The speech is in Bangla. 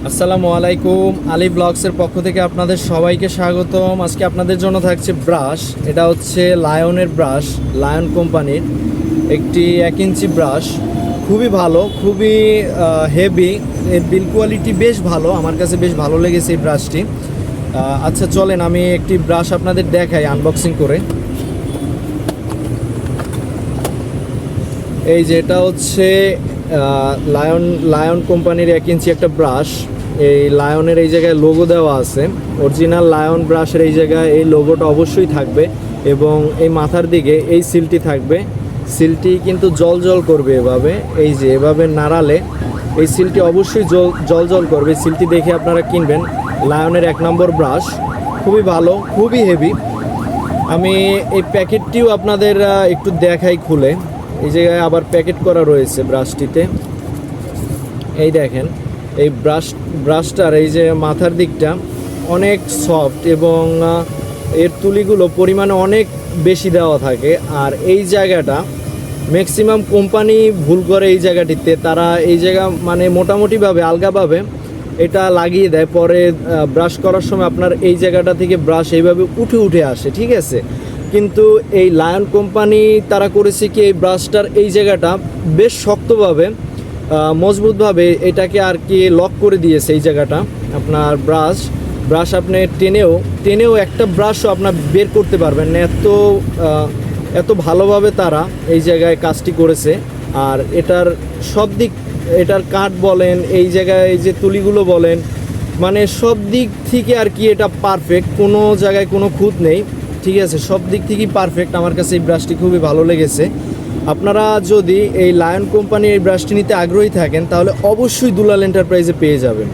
আসসালামু আলাইকুম, আলী ব্লগসের পক্ষ থেকে আপনাদের সবাইকে স্বাগতম। আজকে আপনাদের জন্য থাকছে ব্রাশ। এটা হচ্ছে লায়নের ব্রাশ, লায়ন কোম্পানির একটি 1 ইঞ্চি ব্রাশ। খুবই ভালো, খুবই হেভি, এর বিল কোয়ালিটি বেশ ভালো, আমার কাছে বেশ ভালো লেগেছে এই ব্রাশটি। আচ্ছা চলেন আমি একটি ব্রাশ আপনাদের দেখাই আনবক্সিং করে। এই যে এটা হচ্ছে লায়ন কোম্পানির 1 ইঞ্চি একটা ব্রাশ। এই লায়নের এই জায়গায় লোগো দেওয়া আছে, অরিজিনাল লায়ন ব্রাশের এই জায়গায় এই লোগোটা অবশ্যই থাকবে এবং এই মাথার দিকে এই সিলটি থাকবে। সিলটি কিন্তু জল জল করবে এভাবে, এই যে এভাবে নাড়ালে এই সিলটি অবশ্যই জল জল করবে। সিলটি দেখে আপনারা কিনবেন। লায়নের 1 নম্বর ব্রাশ, খুবই ভালো, খুবই হেভি। আমি এই প্যাকেটটিও আপনাদের একটু দেখাই খুলে। এই জায়গায় আবার প্যাকেট করা রয়েছে ব্রাশটিতে। এই দেখেন এই ব্রাশটার এই যে মাথার দিকটা অনেক সফট এবং এর তুলিগুলো পরিমাণে অনেক বেশি দেওয়া থাকে। আর এই জায়গাটা ম্যাক্সিমাম কোম্পানি ভুল করে এই জায়গাটিতে, তারা এই জায়গা মানে মোটামুটিভাবে আলগাভাবে এটা লাগিয়ে দেয়, পরে ব্রাশ করার সময় আপনার এই জায়গাটা থেকে ব্রাশ এইভাবে উঠে উঠে আসে, ঠিক আছে। কিন্তু এই লায়ন কোম্পানি তারা করেছে কি, এই ব্রাশটার এই জায়গাটা বেশ শক্তভাবে মজবুতভাবে এটাকে আর কি লক করে দিয়েছে। এই জায়গাটা আপনার ব্রাশ আপনি টেনেও একটা ব্রাশও আপনার বের করতে পারবেন না, এত ভালোভাবে তারা এই জায়গায় কাজটি করেছে। আর এটার সব দিক, এটার কাঠ বলেন, এই জায়গায় এই যে তুলিগুলো বলেন, মানে সব দিক থেকে আর কি এটা পারফেক্ট, কোনো জায়গায় কোনো খুঁত নেই, ঠিক আছে। সব দিক থেকেই পারফেক্ট। আমার কাছে এই ব্রাশটি খুবই ভালো লেগেছে। আপনারা যদি এই লায়ন কোম্পানির এই ব্রাশটি নিতে আগ্রহী থাকেন তাহলে অবশ্যই দুলাল এন্টারপ্রাইজে পেয়ে যাবেন।